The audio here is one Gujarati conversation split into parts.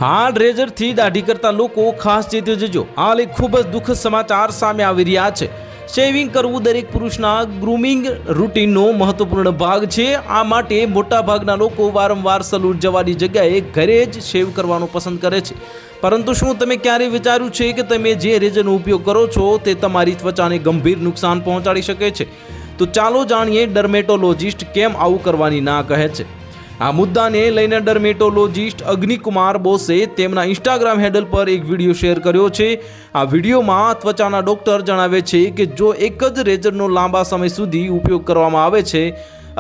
હાલ રેઝરથી દાઢી કરતા લોકો ખાસ ચેતી જજો. હાલ એક ખૂબ જ દુઃખદ સમાચાર સામે આવી રહ્યા છે. શેવિંગ કરવું દરેક પુરુષના ગ્રૂમિંગ રૂટીનનો મહત્વપૂર્ણ ભાગ છે. આ માટે મોટાભાગના લોકો વારંવાર સલૂન જવાની જગ્યાએ ઘરે જ શેવ કરવાનું પસંદ કરે છે. પરંતુ શું તમે ક્યારેય વિચાર્યું છે કે તમે જે રેઝરનો ઉપયોગ કરો છો તે તમારી ત્વચાને ગંભીર નુકસાન પહોંચાડી શકે છે? તો ચાલો જાણીએ ડર્મેટોલોજિસ્ટ કેમ આવું કરવાની ના કહે છે. આ મુદ્દાને લઈને ડર્મેટોલોજિસ્ટ અગ્નિકુમાર બોસે તેમના ઇન્સ્ટાગ્રામ હેન્ડલ પર એક વિડીયો શેર કર્યો છે. આ વિડીયોમાં ત્વચાના ડૉક્ટર જણાવે છે કે જો એક જ રેઝરનો લાંબા સમય સુધી ઉપયોગ કરવામાં આવે છે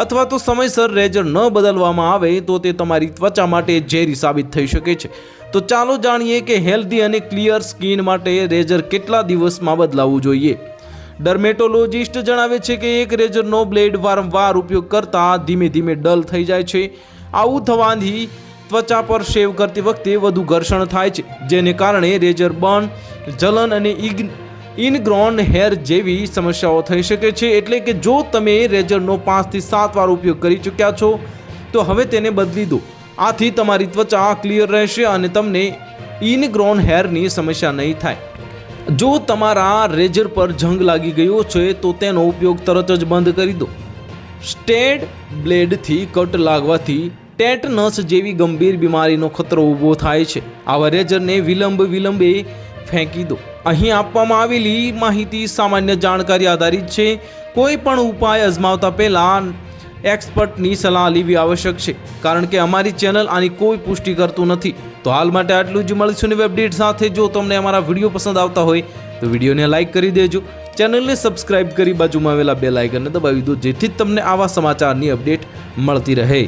અથવા તો સમયસર રેઝર ન બદલવામાં આવે તો તે તમારી ત્વચા માટે ઝેરી સાબિત થઈ શકે છે. તો ચાલો જાણીએ કે હેલ્ધી અને ક્લિયર સ્કિન માટે રેઝર કેટલા દિવસમાં બદલાવવું જોઈએ. ડર્મેટોલોજિસ્ટ જણાવે છે કે એક રેઝરનો બ્લેડ વારંવાર ઉપયોગ કરતાં ધીમે ધીમે ડલ થઈ જાય છે. આવું થવાથી ત્વચા પર શેવ કરતી વખતે વધુ ઘર્ષણ થાય છે, જેને કારણે રેઝર બર્ન, જલન અને ઇનગ્રોન હેર જેવી સમસ્યાઓ થઈ શકે છે. એટલે કે જો તમે રેઝરનો 5 થી 7 વાર ઉપયોગ કરી ચૂક્યા છો તો હવે તેને બદલી દો. આથી તમારી ત્વચા ક્લિયર રહેશે અને તમને ઇનગ્રોન હેરની સમસ્યા નહીં થાય. જો તમારા રેઝર પર જંગ લાગી ગયો છે તો તેનો ઉપયોગ તરત જ બંધ કરી દો. સ્ટેડ બ્લેડથી કટ લાગવાથી ટેટનસ જેવી ગંભીર બીમારીનો ખતરો ઊભો થાય છે. આવા રેઝરને વિલંબે ફેંકી દો. અહીં આપવામાં આવેલી માહિતી સામાન્ય જાણકારી આધારિત છે. કોઈ પણ ઉપાય અજમાવતા પહેલાં એક્સપર્ટની સલાહ લેવી આવશ્યક છે, કારણ કે અમારી ચેનલ આની કોઈ પુષ્ટિ કરતું નથી. તો હાલ માટે આટલું જ. મળીશું નવી અપડેટ સાથે. જો તમને અમારા વિડીયો પસંદ આવતા હોય તો વિડીયોને લાઇક કરી દેજો, ચેનલને સબસ્ક્રાઇબ કરી બાજુમાં આવેલા બેલ આઇકનને દબાવી દો, જેથી તમને આવા સમાચારની અપડેટ મળતી રહે.